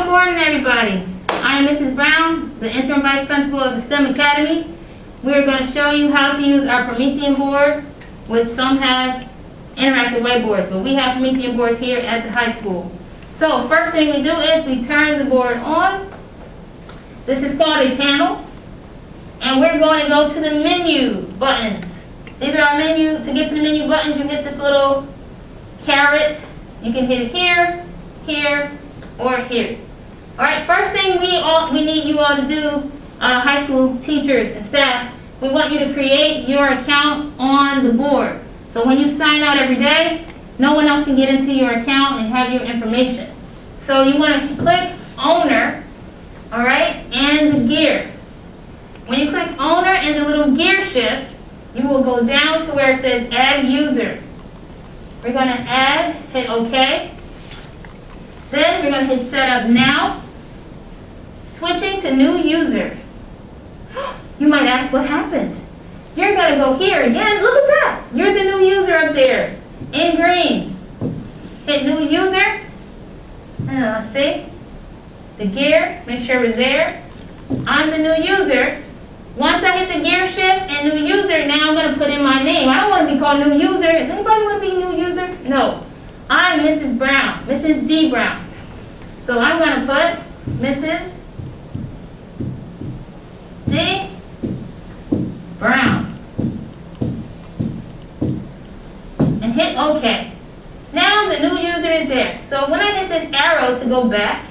Good morning, everybody. I am Mrs. Brown, the interim vice principal of the STEM Academy. We are going to show you how to use our Promethium board, which some have interactive whiteboards, but we have Promethium boards here at the high school. So first thing we do is we turn the board on. This is called a panel, and we're going to go to the menu buttons. These are our menu. To get to the menu buttons, you hit this little caret. You can hit it here, here, or here. All right, first thing we need you all to do, high school teachers and staff, we want you to create your account on the board. So when you sign out every day, no one else can get into your account and have your information. So you want to click owner, all right, and the gear. When you click owner and the little gear shift, you will go down to where it says add user. We're going to add, hit OK. Then we're going to hit setup now. Switching to new user. You might ask what happened. You're going to go here again. Look at that. You're the new user up there in green. Hit new user. Let's see. The gear. Make sure we're there. I'm the new user. Once I hit the gear shift and new user, now I'm going to put in my name. I don't want to be called new user. Does anybody want to be new user? No. I'm Mrs. Brown. Mrs. D. Brown. So I'm going to put Mrs. D. Brown. And hit OK. Now the new user is there. So when I hit this arrow to go back,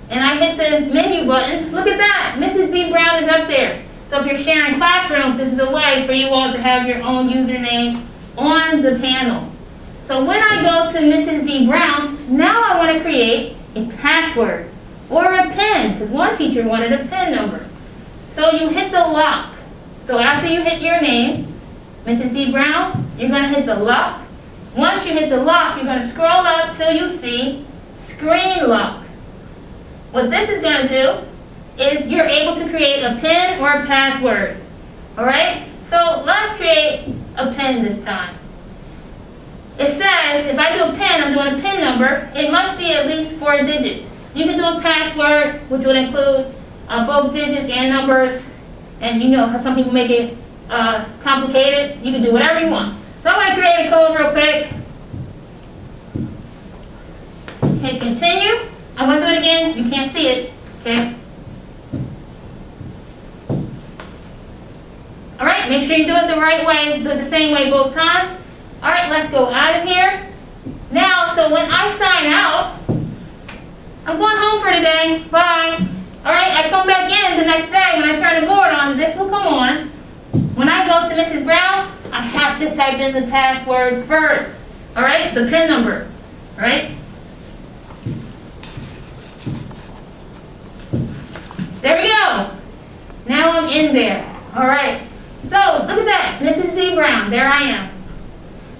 and I hit the menu button, look at that. Mrs. D. Brown is up there. So if you're sharing classrooms, this is a way for you all to have your own username on the panel. So when I go to Mrs. D. Brown, now I want to create a password or a PIN, because one teacher wanted a PIN number. So you hit the lock. So after you hit your name, Mrs. D. Brown, you're going to hit the lock. Once you hit the lock, you're going to scroll up till you see screen lock. What this is going to do is you're able to create a PIN or a password. All right? So let's create a PIN this time. It says, if I do a PIN, I'm doing a PIN number, it must be at least 4 digits. You can do a password, which would include both digits and numbers. And you know how some people make it complicated. You can do whatever you want. So I'm going to create a code real quick. Hit continue. I'm going to do it again. You can't see it. Okay? All right, make sure you do it the right way. Do it the same way both times. All right, let's go out of here. Now, so when I sign out, I'm going home for today. Bye. All right, I come back in the next day when I turn the board on. This will come on. When I go to Mrs. Brown, I have to type in the password first. All right, the PIN number. All right. There we go. Now I'm in there. All right. So look at that, Mrs. D. Brown. There I am.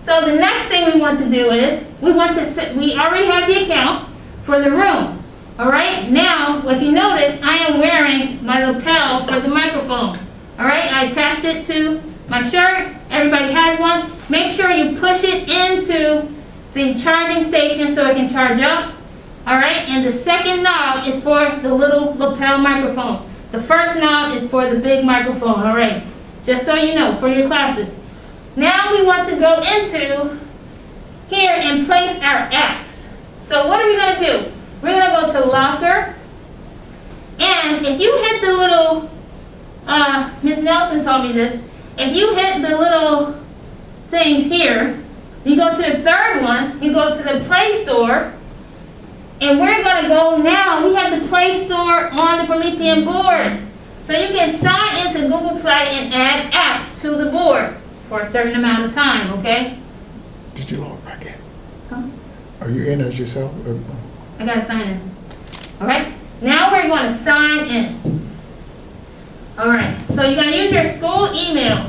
So the next thing we want to do is we already have the account for the room. All right. Now, if you notice, I am wearing my lapel for the microphone. All right. I attached it to my shirt. Everybody has one. Make sure you push it into the charging station so it can charge up. All right, and the second knob is for the little lapel microphone. The first knob is for the big microphone, all right? Just so you know, for your classes. Now we want to go into here and place our apps. So what are we going to do? We're going to go to locker. And if you hit the little, Ms. Nelson told me this, if you hit the little things here, you go to the third one, you go to the Play Store. And we're going to go now, we have the Play Store on the Promethium board. So you can sign into Google Play and add apps to the board for a certain amount of time, okay? Did you log back in? Huh? Are you in as yourself? I got to sign in. All right, now we're going to sign in. All right, so you're going to use your school email.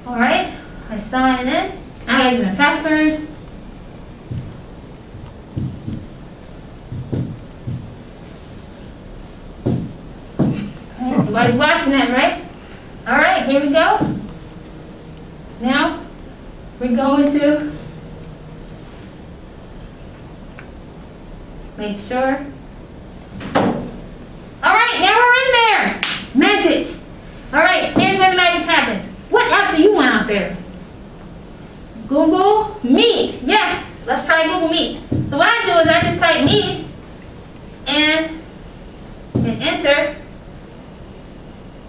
All right, I sign in. I use my password. Nobody's watching that, right? All right, here we go. Now, we're going to make sure. All right, now we're in there. Magic. All right, here's where the magic happens. What app do you want out there? Google Meet. Yes, let's try Google Meet. So what I do is I just type Meet and hit enter.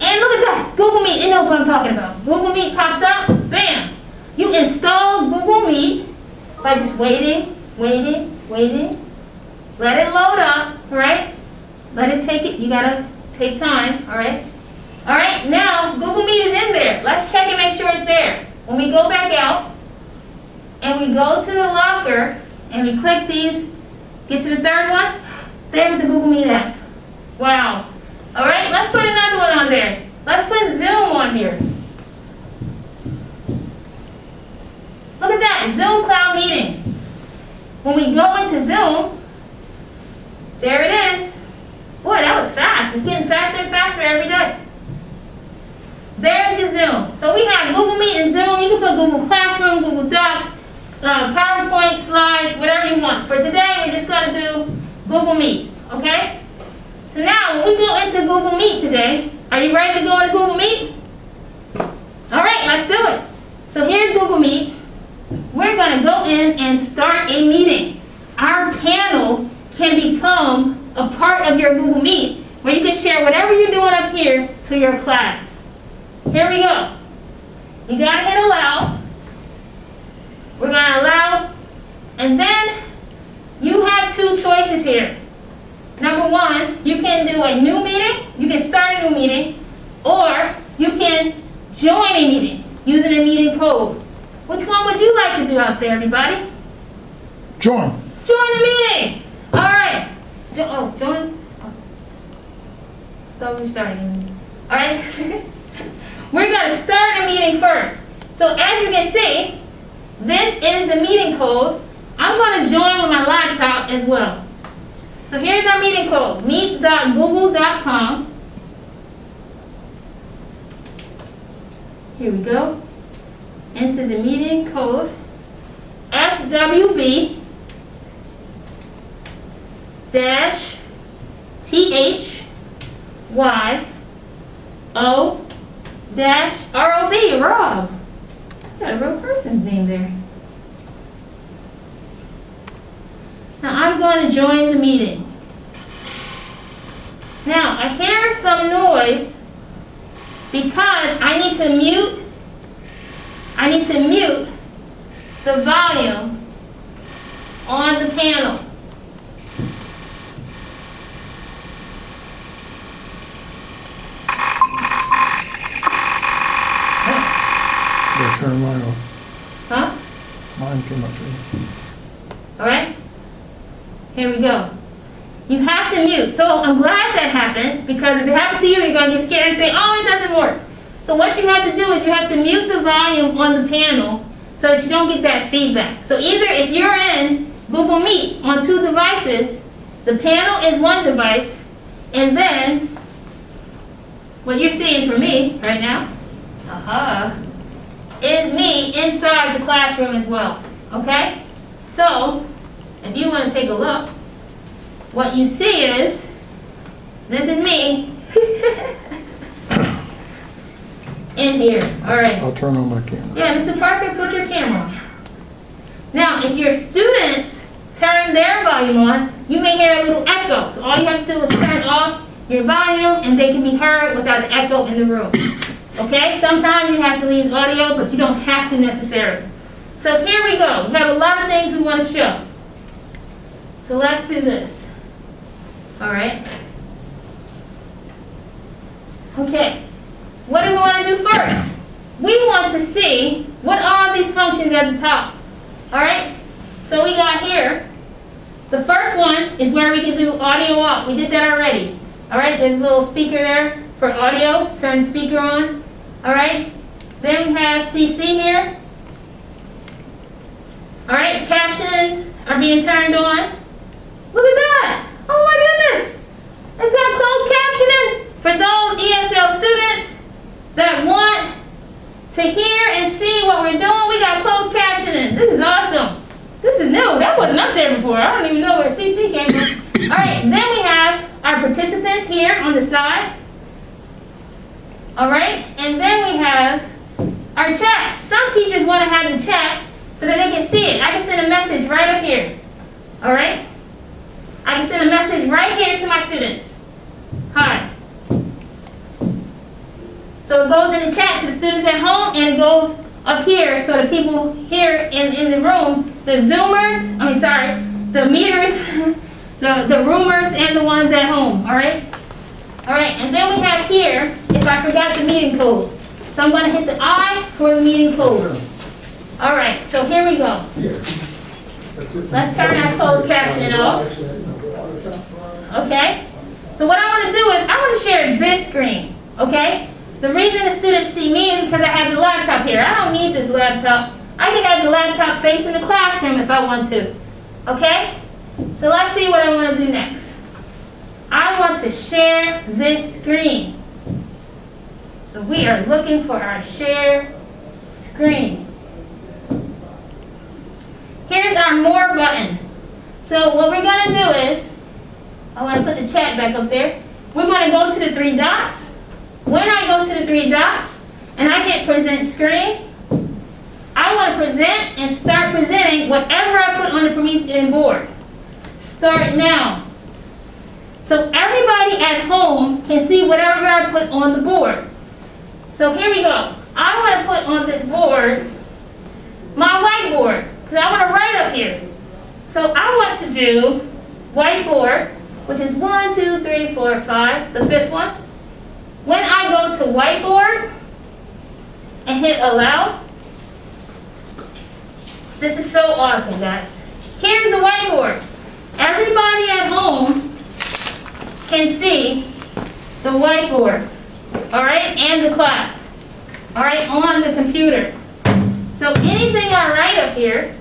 And look at that, Google Meet, it knows what I'm talking about. Google Meet pops up, bam. You install Google Meet by just waiting. Let it load up, right? Let it take it, you gotta take time, all right? All right, now Google Meet is in there. Let's check and make sure it's there. When we go back out and we go to the locker and we click these, get to the third one, there's the Google Meet app. Wow. All right, let's put another one on there. Let's put Zoom on here. Look at that, Zoom Cloud Meeting. When we go into Zoom, there it is. Boy, that was fast. It's getting faster and faster every day. There's the Zoom. So we have Google Meet and Zoom. You can put Google Classroom, Google Docs, PowerPoint, slides, whatever you want. For today, we're just going to do Google Meet, okay? So now, when we go into Google Meet today, are you ready to go into Google Meet? All right, let's do it. So here's Google Meet. We're going to go in and start a meeting. Our panel can become a part of your Google Meet where you can share whatever you're doing up here to your class. Here we go. You got to hit allow. We're going to allow, and then you have two choices here. Number one, you can do a new meeting, you can start a new meeting, or you can join a meeting using a meeting code. Which one would you like to do out there, everybody? Join. Join the meeting. All right. Join. Thought we were starting a meeting. All right. We're going to start a meeting first. So as you can see, this is the meeting code. I'm going to join with my laptop as well. So here's our meeting code, meet.google.com. Here we go. Enter the meeting code, FWB dash THY O dash ROB, Rob. Got a real person's name there. Now I'm going to join the meeting. Now I hear some noise because I need to mute the volume on the panel. Yeah, turn mine off. Huh? Mine too much. All right? Here we go. You have to mute. So I'm glad that happened, because if it happens to you, you're going to get scared and say, oh, it doesn't work. So what you have to do is you have to mute the volume on the panel so that you don't get that feedback. So either if you're in Google Meet on two devices, the panel is one device, and then what you're seeing from me right now, is me inside the classroom as well. Okay? So if you want to take a look, what you see is, this is me in here. All right. I'll turn on my camera. Yeah, Mr. Parker, put your camera on. Now, if your students turn their volume on, you may hear a little echo. So all you have to do is turn off your volume and they can be heard without an echo in the room. Okay? Sometimes you have to leave audio, but you don't have to necessarily. So here we go. We have a lot of things we want to show. So let's do this. All right. Okay. What do we want to do first? We want to see what are these functions at the top. All right. So we got here. The first one is where we can do audio up. We did that already. All right. There's a little speaker there for audio. Turn the speaker on. All right. Then we have CC here. All right. Captions are being turned on. Look at that. Oh my goodness! It's got closed captioning for those ESL to hear and see what we're doing, we got closed captioning. This is awesome. This is new. That wasn't up there before. I don't even know where CC came from. All right, then we have our participants here on the side. All right, and then we have our chat. Some teachers want to have the chat so that they can see it. I can send a message right up here. All right? I can send a message right here to my students. Hi. So it goes in the chat to the students at home, and it goes up here so the people here in the room, the Zoomers, the meters, the roomers, and the ones at home. All right? All right, and then we have here, if I forgot the meeting code. So I'm going to hit the I for the meeting code. All right, so here we go. Let's turn our closed captioning off. Okay? So what I want to do is I want to share this screen. Okay? The reason the students see me is because I have the laptop here. I don't need this laptop. I can have the laptop facing the classroom if I want to. Okay? So let's see what I want to do next. I want to share this screen. So we are looking for our share screen. Here's our more button. So what we're going to do is, I want to put the chat back up there. We're going to go to the three dots. When I go to the three dots and I hit present screen, I want to present and start presenting whatever I put on the Promethium board. Start now. So everybody at home can see whatever I put on the board. So here we go. I want to put on this board my whiteboard, because I want to write up here. So I want to do whiteboard, which is 1, 2, 3, 4, 5, the fifth one. When I go to whiteboard and hit allow, this is so awesome, guys. Here's the whiteboard. Everybody at home can see the whiteboard, all right, and the class, all right, on the computer. So anything I write up here,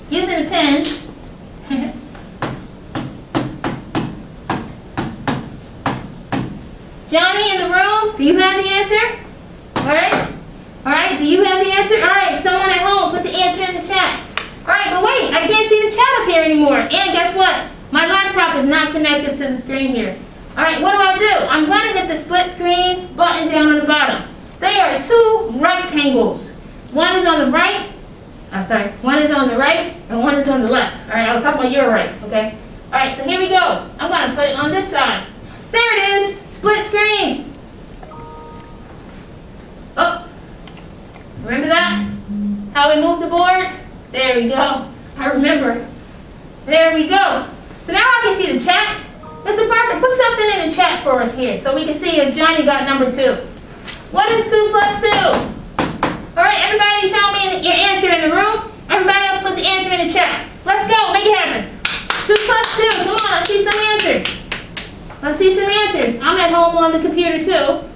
using the pens, Johnny in the room, do you have the answer? All right, do you have the answer? All right, someone at home, put the answer in the chat. All right, but wait, I can't see the chat up here anymore. And guess what? My laptop is not connected to the screen here. All right, what do? I'm going to hit the split screen button down on the bottom. They are two rectangles. One is on the right. One is on the right and one is on the left. All right, I was talking about your right, okay? All right, so here we go. I'm going to put it on this side. There it is, split screen. Oh, remember that? How we moved the board? There we go. I remember. There we go. So now I can see the chat. Mr. Parker, put something in the chat for us here so we can see if Johnny got number 2. What is 2 plus 2? All right, everybody tell me your answer in the room. Everybody else put the answer in the chat. Let's go, make it happen. 2 plus 2, come on, let's see some answers. Let's see some answers. I'm at home on the computer too,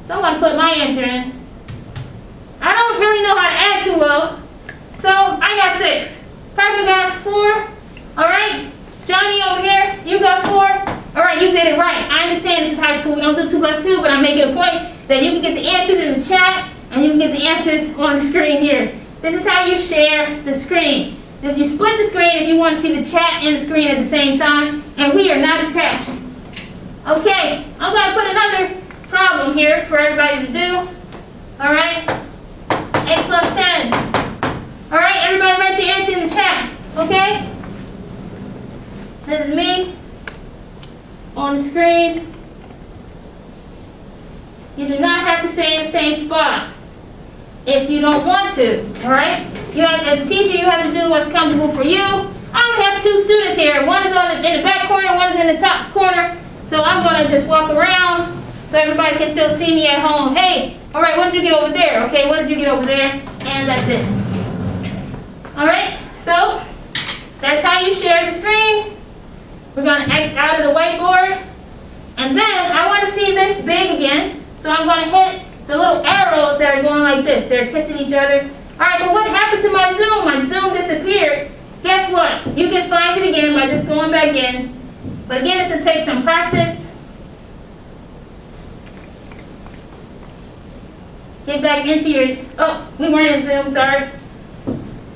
so I'm gonna put my answer in. I don't really know how to add too well, so I got 6. Parker got 4, all right. Johnny over here, you got 4. All right, you did it right. I understand this is high school, we don't do 2 plus 2, but I'm making a point that you can get the answers in the chat and you can get the answers on the screen here. This is how you share the screen. You split the screen if you want to see the chat and the screen at the same time, and we are not attached. Okay, I'm going to put another problem here for everybody to do. All right, 8 plus 10. All right, everybody write the answer in the chat, okay? This is me on the screen. You do not have to stay in the same spot if you don't want to, all right? You have, as a teacher, you have to do what's comfortable for you. I only have 2 students here. One is in the back corner, one is in the top corner. So I'm going to just walk around so everybody can still see me at home. Hey, all right, what did you get over there? Okay, what did you get over there? And that's it. All right, so that's how you share the screen. We're going to X out of the whiteboard. And then I want to see this big again. So I'm going to hit the little arrows that are going like this. They're kissing each other. All right, but what happened to my Zoom? My Zoom disappeared. Guess what? You can find it again by just going back in. But again, it's going to take some practice. get back into your, oh, we weren't in Zoom, sorry.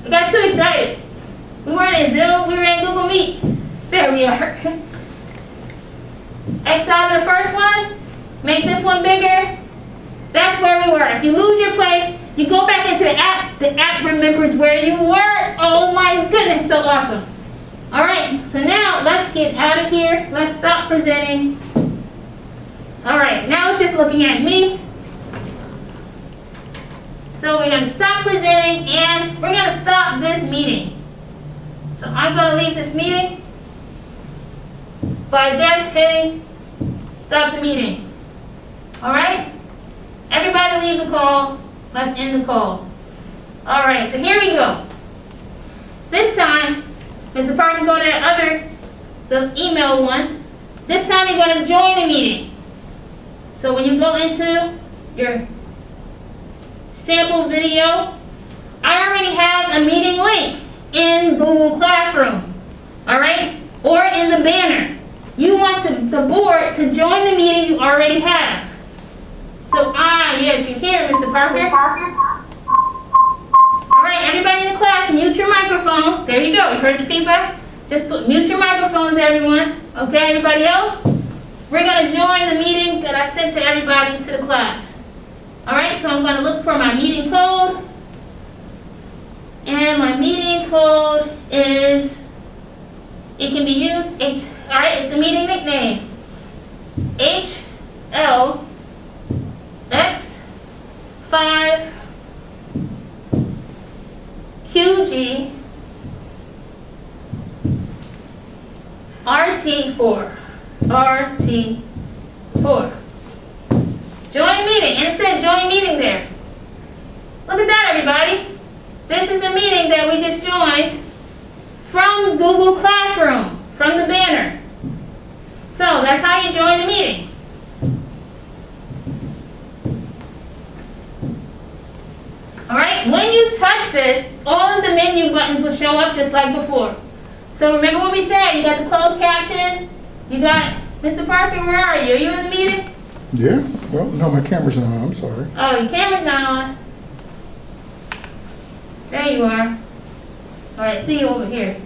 I got too excited. We weren't in Zoom, we were in Google Meet. There we are. X out of the first one, make this one bigger. That's where we were. If you lose your place, you go back into the app remembers where you were. Oh my goodness, so awesome. All right, so now let's get out of here. Let's stop presenting. All right, now it's just looking at me. So we're gonna stop presenting and we're gonna stop this meeting. So I'm gonna leave this meeting by just hitting stop the meeting. All right? Everybody leave the call. Let's end the call. All right, so here we go. This time, Mr. Park can go to that the email one. This time you're going to join the meeting. So when you go into your sample video, I already have a meeting link in Google Classroom, all right? Or in the banner. You want the board to join the meeting you already have. So, yes, you're here, Mr. Parker. All right, everybody in the class, mute your microphone. There you go, you heard the feedback? Just mute your microphones, everyone. Okay, everybody else? We're going to join the meeting that I sent to everybody to the class. All right, so I'm going to look for my meeting code. And my meeting code is, it can be used, all right, it's the meeting nickname. HLX5 QG RT4. Join meeting, and it said join meeting there. Look at that, everybody. This is the meeting that we just joined from Google Classroom, from the banner. So that's how you join the meeting. All right, when you touch this, all of the menu buttons will show up just like before. So remember what we said, you got the closed caption, you got, Mr. Parker, where are you? Are you in the meeting? Yeah, well, no, my camera's not on, I'm sorry. Oh, your camera's not on. There you are. All right, see you over here.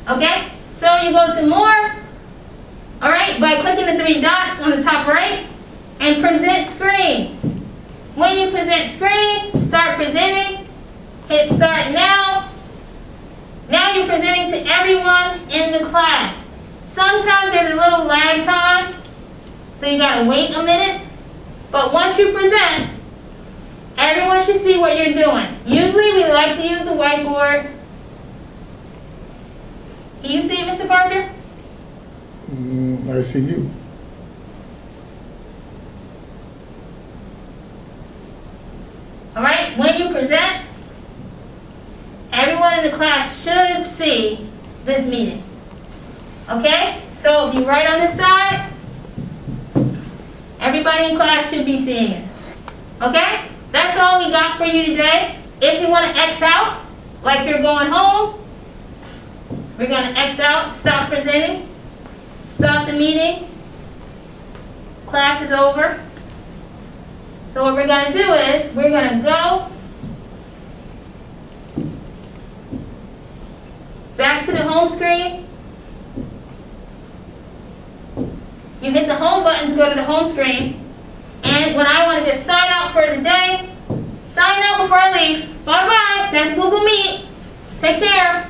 Okay, so you go to more, all right, by clicking the three dots on the top right, and present screen. When you present screen, start presenting, hit start now. Now you're presenting to everyone in the class. Sometimes there's a little lag time, so you gotta wait a minute. But once you present, everyone should see what you're doing. Usually we like to use the whiteboard. Can you see it, Mr. Parker? I see you. All right, when you present, everyone in the class should see this meeting. Okay, so if you write on this side, everybody in class should be seeing it. Okay, that's all we got for you today. If you want to X out, like you're going home, we're going to X out, stop presenting, stop the meeting, class is over. So what we're going to do is, we're going to go back to the home screen. You hit the home button to go to the home screen. And when I want to just sign out for the day, sign out before I leave. Bye-bye. That's Google Meet. Take care.